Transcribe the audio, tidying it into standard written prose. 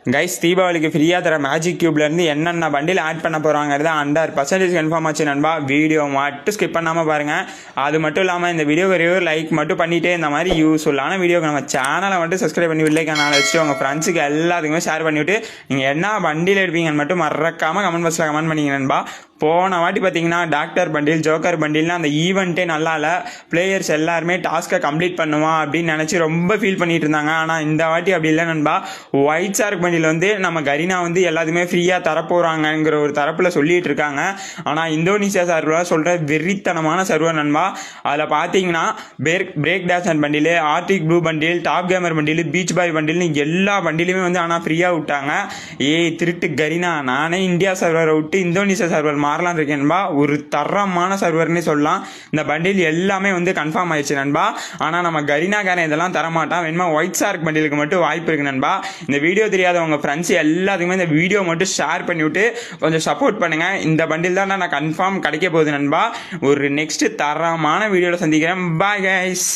Guys தீபாவளிக்கு ஃப்ரீயாக தர மேஜிக் கியூப்லேருந்து என்னென்ன பண்டில் ஆட் பண்ண போகிறாங்கிறது 100% கன்ஃபார்ம் ஆச்சு நண்பா. வீடியோ மட்டும் ஸ்கிப் பண்ணாமல் பாருங்கள். அது மட்டும் இல்லாமல் இந்த வீடியோக்கு ஒரு லைக் மட்டும் பண்ணிவிட்டு இந்த மாதிரி யூஸ்ஃபுல்லான வீடியோக்கு நம்ம சேனலை மட்டும் சப்ஸ்கிரைப் பண்ணி வில்லைக்கான வச்சுட்டு உங்கள் ஃப்ரெண்ட்ஸுக்கு எல்லாத்துக்குமே ஷேர் பண்ணிவிட்டு நீங்கள் என்ன பண்டில் எடுப்பீங்கன்னு மட்டும் மறக்காமல் கமெண்ட் பாக்ஸில் கமெண்ட் பண்ணிங்க நண்பா. போன வாட்டி பார்த்தீங்கன்னா டாக்டர் பண்டில் ஜோக்கர் பண்டில்னா அந்த ஈவெண்ட்டே நல்லா இல்லை, பிளேயர்ஸ் எல்லாருமே டாஸ்க்கை கம்ப்ளீட் பண்ணுவான் அப்படின்னு நினச்சி ரொம்ப ஃபீல் பண்ணிட்டு இருந்தாங்க. ஆனால் இந்த வாட்டி அப்படி இல்லை நண்பா. ஒயிட் ஷார்க் பண்டில் வந்து நம்ம கரீனா வந்து எல்லாத்துக்குமே ஃப்ரீயாக தரப்போகிறாங்கிற ஒரு தரப்பில் சொல்லிட்டு இருக்காங்க. ஆனால் இந்தோனேஷியா சர்வர் சொல்கிற வெறித்தனமான சர்வர் நண்பா. அதில் பார்த்தீங்கன்னா break dance bundle, Arctic blue bundle, top gamer bundle, beach boy பண்டில்னு எல்லா பண்டிலுமே வந்து ஆனால் ஃப்ரீயாக விட்டாங்க. திருட்டு கரீனா, நானே இந்தியா சர்வரை விட்டு இந்தோனேஷியா சர்வர் மாறலாம் இருக்கேன் நண்பா. ஒரு தரமான சர்வர்னே சொல்லலாம். இந்த பண்டில் எல்லாமே வந்து கன்ஃபார்ம் ஆயிடுச்சு நண்பா. ஆனால் நம்ம கரீனாக்காரன் இதெல்லாம் தரமாட்டான். வேணுமா ஒயிட் ஷார்க் பண்டிலுக்கு மட்டும் வாய்ப்பு இருக்கு நண்பா. இந்த வீடியோ தெரியாத உங்க ஃப்ரெண்ட்ஸ் எல்லாத்துக்குமே இந்த வீடியோ மட்டும் ஷேர் பண்ணிவிட்டு கொஞ்சம் சப்போர்ட் பண்ணுங்க. இந்த பண்டில் தான் நான் கன்ஃபார்ம் கிடைக்க போகுது நண்பா. ஒரு நெக்ஸ்ட் தரமான வீடியோவில் சந்திக்கிறேன். Bye guys.